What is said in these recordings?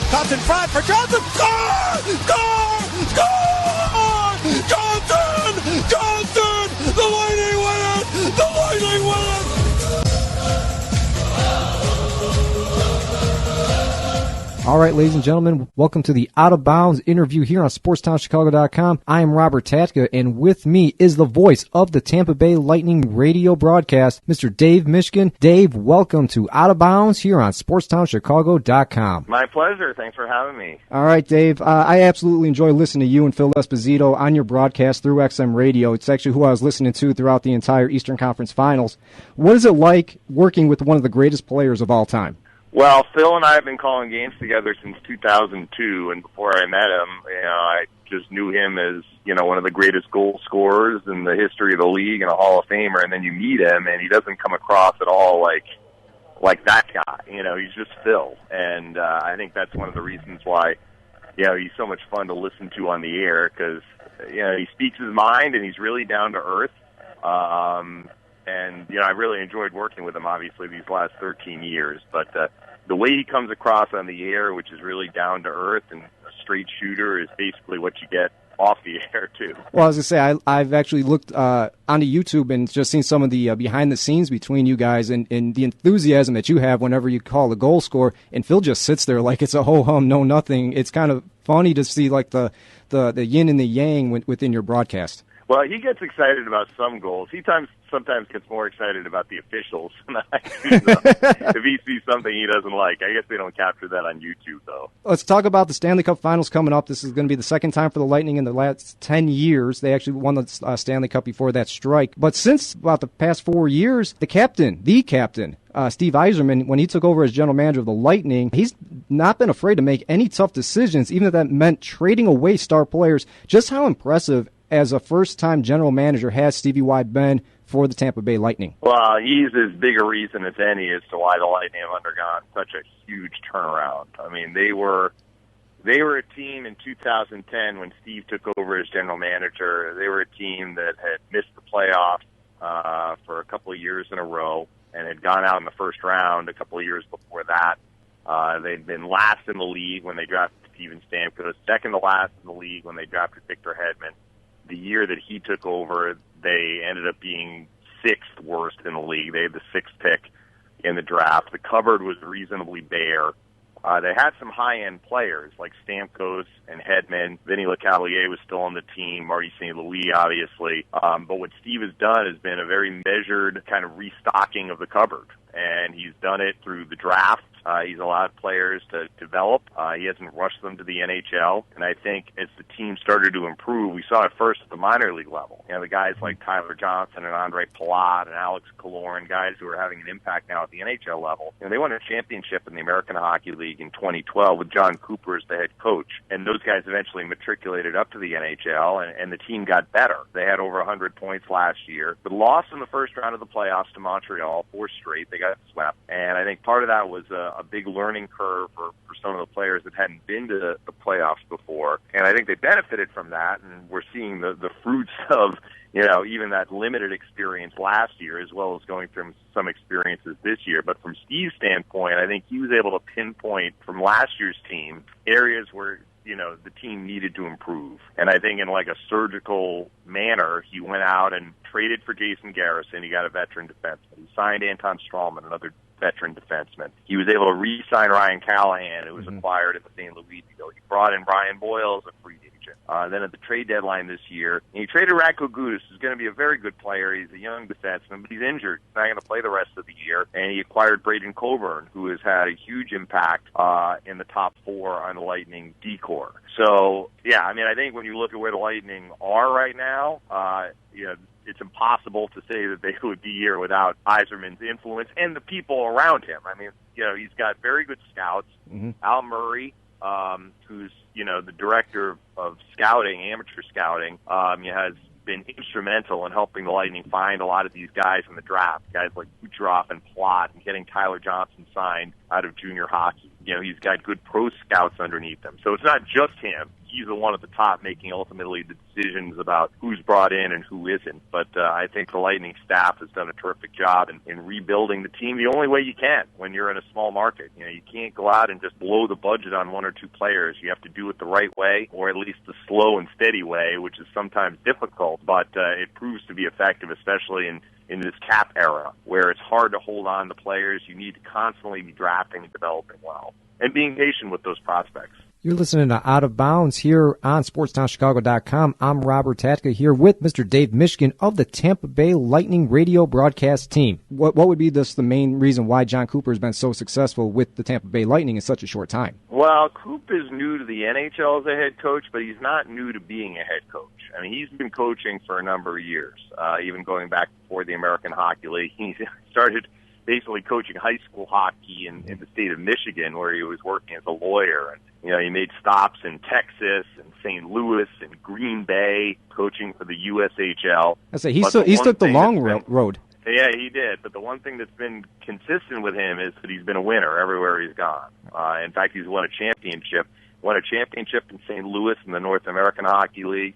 Cuts in front for Johnson. Score! Score! Score! Johnson! Johnson! The Lightning win it! The Lightning win it! All right, ladies and gentlemen, welcome to the Out of Bounds interview here on SportsTownChicago.com. I am Robert Tatka, and with me is the voice of the Tampa Bay Lightning radio broadcast, Mr. Dave Mishkin. Dave, welcome to Out of Bounds here on SportsTownChicago.com. My pleasure. Thanks for having me. All right, Dave. I absolutely enjoy listening to you and Phil Esposito on your broadcast through XM Radio. It's actually who I was listening to throughout the entire Eastern Conference Finals. What is it like working with one of the greatest players of all time? Well, Phil and I have been calling games together since 2002, and before I met him, I just knew him as, one of the greatest goal scorers in the history of the league and a Hall of Famer, and then you meet him, and he doesn't come across at all like that guy. He's just Phil, and I think that's one of the reasons why, he's so much fun to listen to on the air, because, he speaks his mind, and he's really down to earth. And, I really enjoyed working with him, obviously, these last 13 years. But the way he comes across on the air, which is really down to earth and a straight shooter, is basically what you get off the air, too. Well, I was going to say, I've actually looked onto YouTube and just seen some of the behind-the-scenes between you guys and the enthusiasm that you have whenever you call a goal score. And Phil just sits there like it's a ho-hum, no-nothing. It's kind of funny to see, like, the yin and the yang within your broadcast. Well, he gets excited about some goals. He sometimes gets more excited about the officials than I do. If he sees something he doesn't like. I guess they don't capture that on YouTube, though. Let's talk about the Stanley Cup Finals coming up. This is going to be the second time for the Lightning in the last 10 years. They actually won the Stanley Cup before that strike. But since about the past 4 years, the captain, Steve Yzerman, when he took over as general manager of the Lightning, he's not been afraid to make any tough decisions, even if that meant trading away star players. Just how impressive as a first-time general manager has Stevie Y been for the Tampa Bay Lightning? Well, he's as big a reason as any as to why the Lightning have undergone such a huge turnaround. I mean, they were a team in 2010 when Steve took over as general manager. They were a team that had missed the playoffs for a couple of years in a row and had gone out in the first round a couple of years before that. They'd been last in the league when they drafted Steven Stamkos, second to last in the league when they drafted Victor Hedman. The year that he took over, they ended up being sixth worst in the league. They had the sixth pick in the draft. The cupboard was reasonably bare. They had some high-end players like Stamkos and Hedman. Vinny LeCavalier was still on the team, Marty St. Louis, obviously. But what Steve has done has been a very measured kind of restocking of the cupboard, and he's done it through the draft. He's allowed players to develop. He hasn't rushed them to the NHL. And I think as the team started to improve, we saw it first at the minor league level. The guys like Tyler Johnson and Andre Palat and Alex Killorn, guys who are having an impact now at the NHL level. They won a championship in the American Hockey League in 2012 with John Cooper as the head coach. And those guys eventually matriculated up to the NHL, and the team got better. They had over 100 points last year, but lost in the first round of the playoffs to Montreal, 4 straight. They got swept. And I think part of that was a big learning curve for some of the players that hadn't been to the playoffs before. And I think they benefited from that, and we're seeing the fruits of, even that limited experience last year, as well as going through some experiences this year. But from Steve's standpoint, I think he was able to pinpoint from last year's team areas where, the team needed to improve. And I think in like a surgical manner, he went out and traded for Jason Garrison. He got a veteran defenseman. He signed Anton Strawman, another veteran defenseman. He was able to re-sign Ryan Callahan, who was acquired at the St. Louis deal. He brought in Brian Boyle as a free agent. Then at the trade deadline this year, he traded Radko Gudas, who's going to be a very good player. He's a young defenseman, but he's injured. He's not going to play the rest of the year. And he acquired Braden Coburn, who has had a huge impact in the top 4 on the Lightning decor. So, I think when you look at where the Lightning are right now, it's impossible to say that they would be here without Yzerman's influence and the people around him. I mean, he's got very good scouts. Mm-hmm. Al Murray, who's, the director of scouting, amateur scouting, has been instrumental in helping the Lightning find a lot of these guys in the draft, guys like Kucherov and Plot, and getting Tyler Johnson signed out of junior hockey. He's got good pro scouts underneath him. So it's not just him. he's the one at the top making ultimately the decisions about who's brought in and who isn't. But I think the Lightning staff has done a terrific job in rebuilding the team the only way you can when you're in a small market. You can't go out and just blow the budget on one or two players. You have to do it the right way, or at least the slow and steady way, which is sometimes difficult, but it proves to be effective, especially in this cap era where it's hard to hold on to players. You need to constantly be drafting and developing well and being patient with those prospects. You're listening to Out of Bounds here on SportsTownChicago.com. I'm Robert Tatka here with Mr. Dave Mishkin of the Tampa Bay Lightning radio broadcast team. What would be the main reason why John Cooper has been so successful with the Tampa Bay Lightning in such a short time? Well, Coop is new to the NHL as a head coach, but he's not new to being a head coach. I mean, he's been coaching for a number of years, even going back before the American Hockey League. He started basically coaching high school hockey in the state of Michigan, where he was working as a lawyer. And, he made stops in Texas and St. Louis and Green Bay, coaching for the USHL. I say he took the long road. Yeah, he did. But the one thing that's been consistent with him is that he's been a winner everywhere he's gone. In fact, he's won a championship. Won a championship in St. Louis in the North American Hockey League.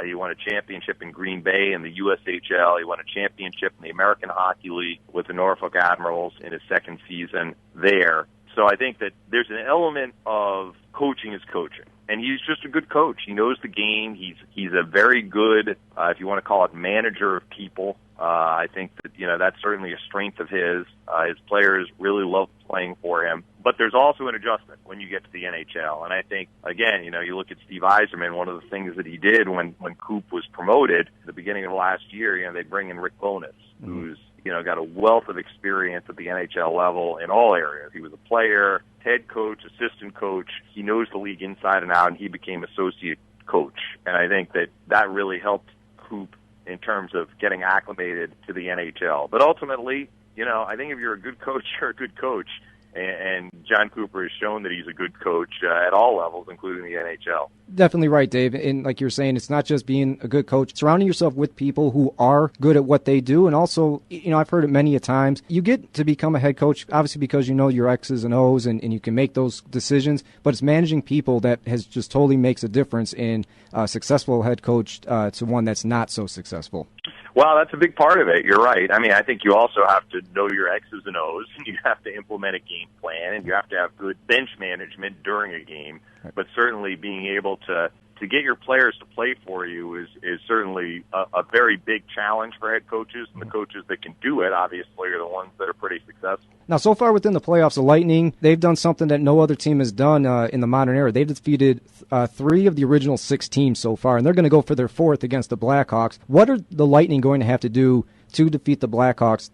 He won a championship in Green Bay in the USHL. He won a championship in the American Hockey League with the Norfolk Admirals in his second season there. So I think that there's an element of coaching is coaching. And he's just a good coach. He knows the game. He's a very good, if you want to call it, manager of people. I think that, that's certainly a strength of his. His players really love playing for him. But there's also an adjustment when you get to the NHL. And I think, again, you look at Steve Yzerman, one of the things that he did when Coop was promoted at the beginning of last year, they bring in Rick Bowness, who's, got a wealth of experience at the NHL level in all areas. He was a player, head coach, assistant coach. He knows the league inside and out, and he became associate coach. And I think that really helped Coop in terms of getting acclimated to the NHL. But ultimately, I think if you're a good coach, you're a good coach. And John Cooper has shown that he's a good coach at all levels, including the NHL. Definitely right, Dave. And like you're saying, it's not just being a good coach. Surrounding yourself with people who are good at what they do. And also, I've heard it many a times. You get to become a head coach, obviously, because you know your X's and O's and you can make those decisions. But it's managing people that has just totally makes a difference in a successful head coach to one that's not so successful. Well, that's a big part of it. You're right. I mean, I think you also have to know your X's and O's, and you have to implement a game plan, and you have to have good bench management during a game. But certainly being able to get your players to play for you is certainly a very big challenge for head coaches, and the coaches that can do it, obviously, are the ones that are pretty successful. Now, so far within the playoffs, the Lightning, they've done something that no other team has done in the modern era. They've defeated 3 of the original 6 teams so far, and they're going to go for their 4th against the Blackhawks. What are the Lightning going to have to do to defeat the Blackhawks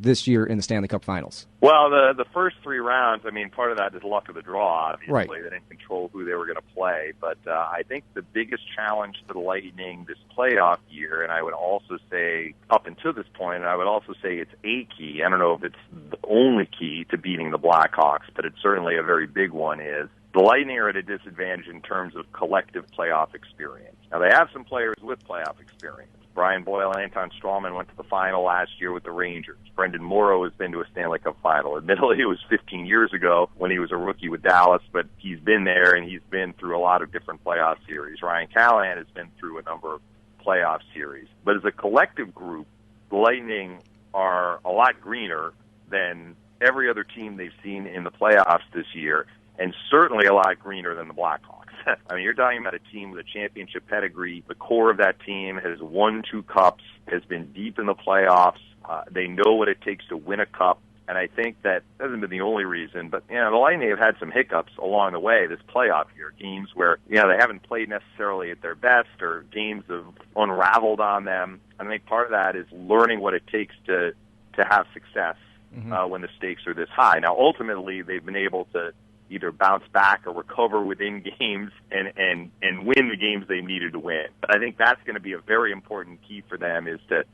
this year in the Stanley Cup Finals? Well, the first 3 rounds, part of that is luck of the draw, obviously. Right. They didn't control who they were going to play. But I think the biggest challenge for the Lightning this playoff year, and I would also say up until this point, and I would also say it's a key. I don't know if it's the only key to beating the Blackhawks, but it's certainly a very big one, is the Lightning are at a disadvantage in terms of collective playoff experience. Now, they have some players with playoff experience. Brian Boyle and Anton Strawman went to the final last year with the Rangers. Brendan Morrow has been to a Stanley Cup final. Admittedly, it was 15 years ago when he was a rookie with Dallas, but he's been there, and he's been through a lot of different playoff series. Ryan Callahan has been through a number of playoff series. But as a collective group, the Lightning are a lot greener than every other team they've seen in the playoffs this year, and certainly a lot greener than the Blackhawks. You're talking about a team with a championship pedigree. The core of that team has won 2 cups, has been deep in the playoffs. They know what it takes to win a cup. And I think that hasn't been the only reason, but the Lightning have had some hiccups along the way this playoff year. Games where they haven't played necessarily at their best, or games have unraveled on them. And I think part of that is learning what it takes to have success when the stakes are this high. Now, ultimately, they've been able to either bounce back or recover within games and win the games they needed to win. But I think that's going to be a very important key for them, is to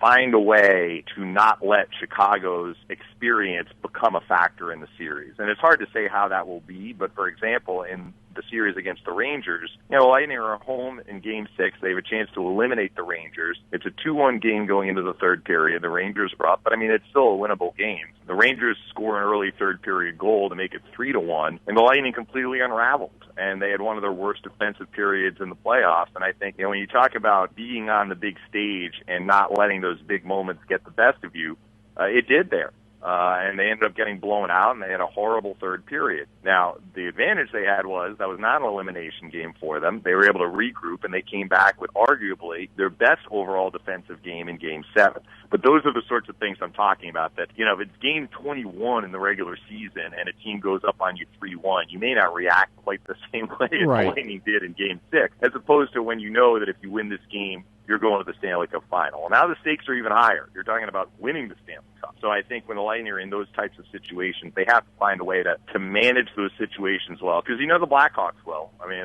find a way to not let Chicago's experience become a factor in the series. And it's hard to say how that will be, but for example, in the series against the Rangers, you know, the Lightning are home in Game 6. They have a chance to eliminate the Rangers. It's a 2-1 game going into the third period. The Rangers are up, but I mean, it's still a winnable game. The Rangers score an early third period goal to make it 3-1, and the Lightning completely unraveled. And they had one of their worst defensive periods in the playoffs. And I think, you know, when you talk about being on the big stage and not letting those big moments get the best of you, it did there. And they ended up getting blown out, and they had a horrible third period. Now, the advantage they had was that was not an elimination game for them. They were able to regroup, and they came back with arguably their best overall defensive game in Game 7. But those are the sorts of things I'm talking about that, you know, if it's Game 21 in the regular season and a team goes up on you 3-1, you may not react quite the same way as the Lightning did in Game 6, as opposed to when you know that if you win this game, you're going to the Stanley Cup Final. Well, now the stakes are even higher. You're talking about winning the Stanley Cup. So I think when the Lightning are in those types of situations, they have to find a way to manage those situations well. Because you know the Blackhawks will. I mean,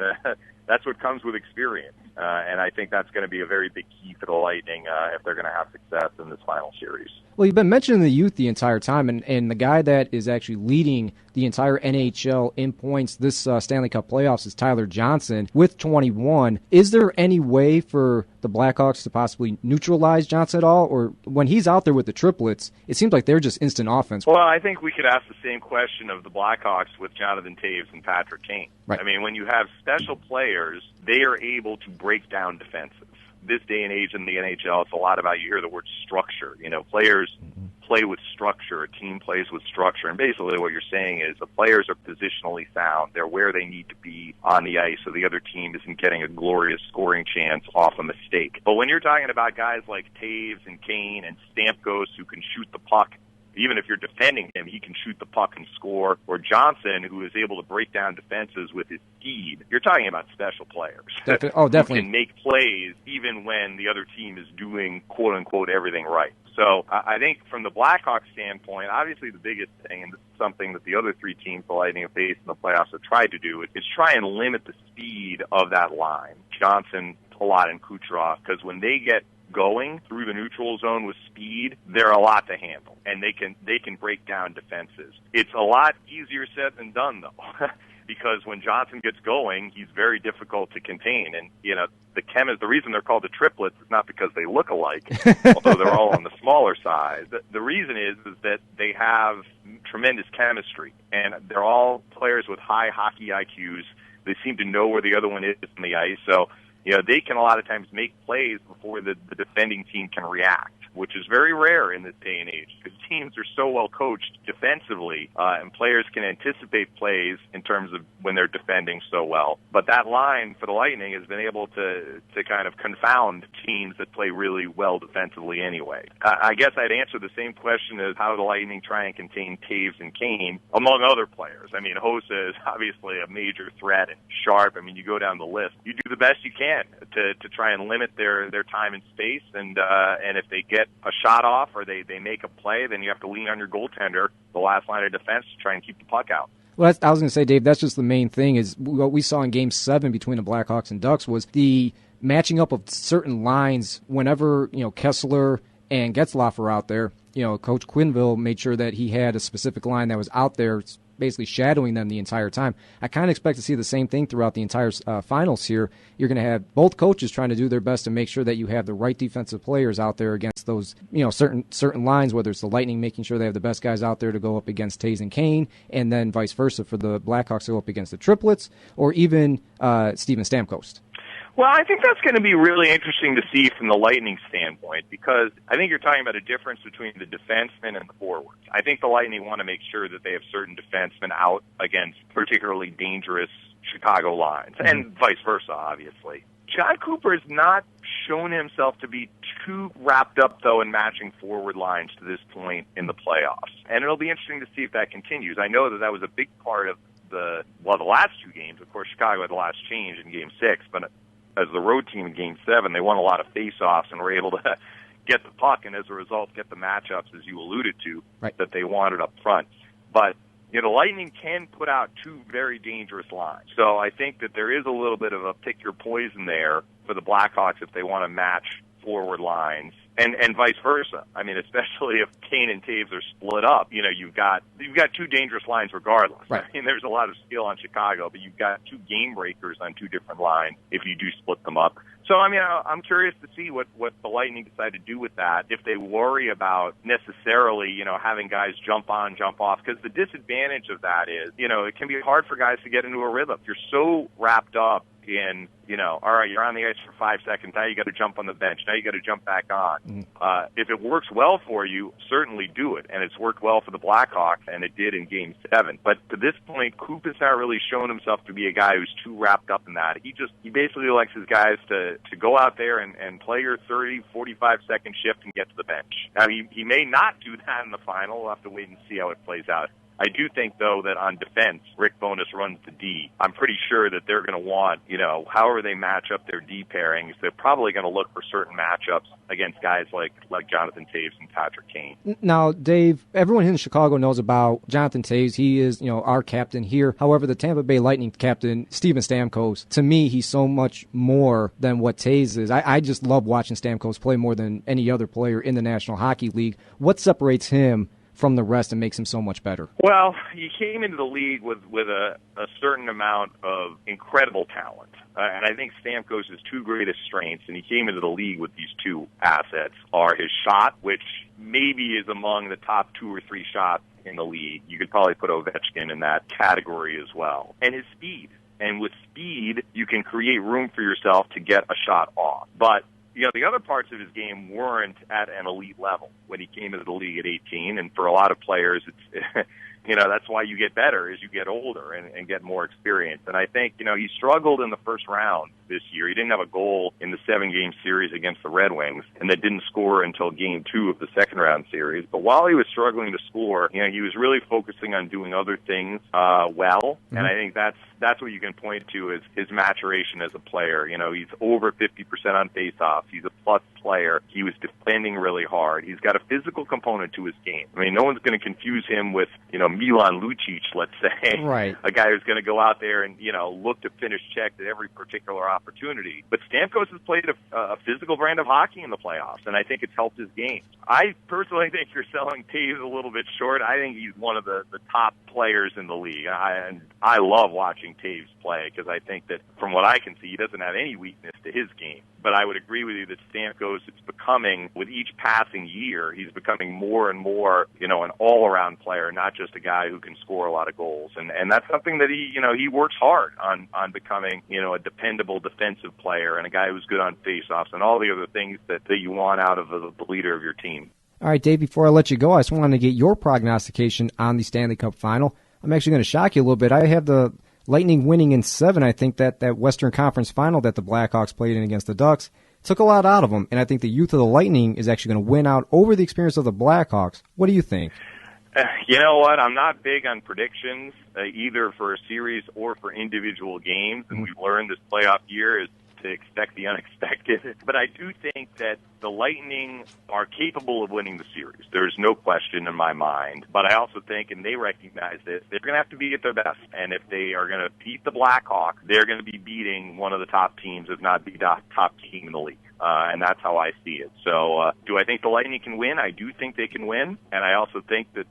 that's what comes with experience. And I think that's going to be a very big key for the Lightning if they're going to have success in this final series. Well, you've been mentioning the youth the entire time, and the guy that is actually leading the entire NHL in points this Stanley Cup playoffs is Tyler Johnson with 21. Is there any way for the Blackhawks to possibly neutralize Johnson at all? Or when he's out there with the triplets, it seems like they're just instant offense. Well, I think we could ask the same question of the Blackhawks with Jonathan Toews and Patrick Kane. Right. I mean, when you have special players, they are able to break down defenses. This day and age in the NHL, it's a lot about, you hear the word structure. You know, players play with structure. A team plays with structure. And basically what you're saying is the players are positionally sound. They're where they need to be on the ice so the other team isn't getting a glorious scoring chance off a mistake. But when you're talking about guys like Toews and Kane and Stamkos who can shoot the puck, even if you're defending him, he can shoot the puck and score. Or Johnson, who is able to break down defenses with his speed. You're talking about special players. Definitely. Who can make plays even when the other team is doing, quote-unquote, everything right. So I think from the Blackhawks standpoint, obviously the biggest thing, and this is something that the other three teams the Lightning have faced in the playoffs have tried to do, is try and limit the speed of that line. Johnson, Palat, and Kucherov, because when they get going through the neutral zone with speed, they're a lot to handle, and they can break down defenses. It's a lot easier said than done, though, because when Johnson gets going, he's very difficult to contain. And you know, the reason they're called the triplets is not because they look alike, although they're all on the smaller side. The reason is that they have tremendous chemistry, and they're all players with high hockey IQs. They seem to know where the other one is on the ice, so you know, they can a lot of times make plays before the defending team can react, which is very rare in this day and age because teams are so well coached defensively, and players can anticipate plays in terms of when they're defending so well. But that line for the Lightning has been able to kind of confound teams that play really well defensively anyway. I guess I'd answer the same question as how the Lightning try and contain Toews and Kane, among other players. I mean, Hossa is obviously a major threat, and Sharp. I mean, you go down the list. You do the best you can to try and limit their time and space, and if they get a shot off or they make a play, then you have to lean on your goaltender, the last line of defense, to try and keep the puck out. Well, I was going to say, Dave, that's just the main thing. Is what we saw in Game 7 between the Blackhawks and Ducks was the matching up of certain lines. Whenever Kessler and Getzlaf were out there, Coach Quinville made sure that he had a specific line that was out there, basically shadowing them the entire time. I kind of expect to see the same thing throughout the entire finals here. You're going to have both coaches trying to do their best to make sure that you have the right defensive players out there against those, certain lines, whether it's the Lightning making sure they have the best guys out there to go up against Toews and Kane, and then vice versa for the Blackhawks to go up against the triplets, or even Steven Stamkos. Well, I think that's going to be really interesting to see from the Lightning standpoint, because I think you're talking about a difference between the defensemen and the forwards. I think the Lightning want to make sure that they have certain defensemen out against particularly dangerous Chicago lines, and vice versa, obviously. John Cooper has not shown himself to be too wrapped up, though, in matching forward lines to this point in the playoffs. And it'll be interesting to see if that continues. I know that was a big part of the last two games. Of course, Chicago had the last change in Game 6, but as the road team in Game 7, they won a lot of face-offs and were able to get the puck and, as a result, get the matchups, as you alluded to, that they wanted up front. But the Lightning can put out two very dangerous lines. So I think that there is a little bit of a pick your poison there for the Blackhawks if they want to match forward lines And vice versa. I mean, especially if Kane and Taves are split up, you've got two dangerous lines regardless. Right. I mean, there's a lot of skill on Chicago, but you've got two game breakers on two different lines if you do split them up. So, I mean, I'm curious to see what the Lightning decide to do with that, if they worry about necessarily, having guys jump on, jump off, because the disadvantage of that is, it can be hard for guys to get into a rhythm. You're so wrapped up in, all right, you're on the ice for 5 seconds, now you got to jump on the bench, now you got to jump back on. If it works well for you, certainly do it, and it's worked well for the Blackhawks, and it did in Game 7. But to this point, Coop has not really shown himself to be a guy who's too wrapped up in that. He basically likes his guys to go out there and play your 30, 45-second shift and get to the bench. Now, he may not do that in the final. We'll have to wait and see how it plays out. I do think, though, that on defense, Rick Bowness runs the D. I'm pretty sure that they're going to want, however they match up their D pairings, they're probably going to look for certain matchups against guys like Jonathan Taves and Patrick Kane. Now, Dave, everyone in Chicago knows about Jonathan Taves. He is, our captain here. However, the Tampa Bay Lightning captain, Steven Stamkos, to me, he's so much more than what Taves is. I just love watching Stamkos play more than any other player in the National Hockey League. What separates him from the rest and makes him so much better? Well, he came into the league with a certain amount of incredible talent. And I think Stamkos' two greatest strengths, and he came into the league with these two assets, are his shot, which maybe is among the top 2 or 3 shots in the league. You could probably put Ovechkin in that category as well. And his speed. And with speed, you can create room for yourself to get a shot off. But the other parts of his game weren't at an elite level when he came into the league at 18. And for a lot of players, it's that's why you get better as you get older and get more experience. And I think, he struggled in the first round this year. He didn't have a goal in the 7-game series against the Red Wings, and that didn't score until Game 2 of the second-round series. But while he was struggling to score, he was really focusing on doing other things well. Mm-hmm. And I think that's what you can point to as his maturation as a player. He's over 50% on faceoffs. He's a plus player. He was defending really hard. He's got a physical component to his game. I mean, no one's going to confuse him with, Milan Lucic, let's say. Right. A guy who's going to go out there and, look to finish checks at every particular opportunity. But Stamkos has played a physical brand of hockey in the playoffs, and I think it's helped his game. I personally think you're selling Taves a little bit short. I think he's one of the top players in the league. I love watching Taves play because I think that from what I can see, he doesn't have any weakness to his game. But I would agree with you that Stamkos, it's becoming, with each passing year, he's becoming more and more, an all-around player, not just a guy who can score a lot of goals. And that's something that he works hard on becoming, a dependable defensive player and a guy who's good on faceoffs and all the other things that you want out of the leader of your team. All right, Dave, before I let you go, I just wanted to get your prognostication on the Stanley Cup Final. I'm actually going to shock you a little bit. I have the Lightning winning in 7. I think that Western Conference Final that the Blackhawks played in against the Ducks took a lot out of them, and I think the youth of the Lightning is actually going to win out over the experience of the Blackhawks. What do you think? You know what? I'm not big on predictions, either for a series or for individual games, and we've learned this playoff year is to expect the unexpected. But I do think that the Lightning are capable of winning the series. There's no question in my mind. But I also think, and they recognize this, they're going to have to be at their best. And if they are going to beat the Blackhawks, they're going to be beating one of the top teams, if not the top team in the league. And that's how I see it. So do I think the Lightning can win? I do think they can win. And I also think that,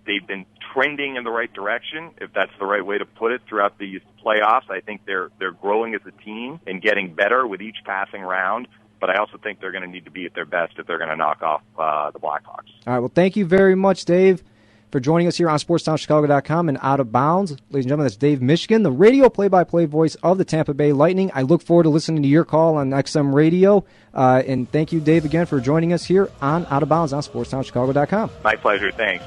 they've been trending in the right direction, if that's the right way to put it, throughout these playoffs. I think they're growing as a team and getting better with each passing round. But I also think they're going to need to be at their best if they're going to knock off the Blackhawks. All right, well, thank you very much, Dave, for joining us here on SportsTownChicago.com and Out of Bounds. Ladies and gentlemen, that's Dave Mishkin, the radio play-by-play voice of the Tampa Bay Lightning. I look forward to listening to your call on XM Radio. And thank you, Dave, again for joining us here on Out of Bounds on SportsTownChicago.com. My pleasure. Thanks.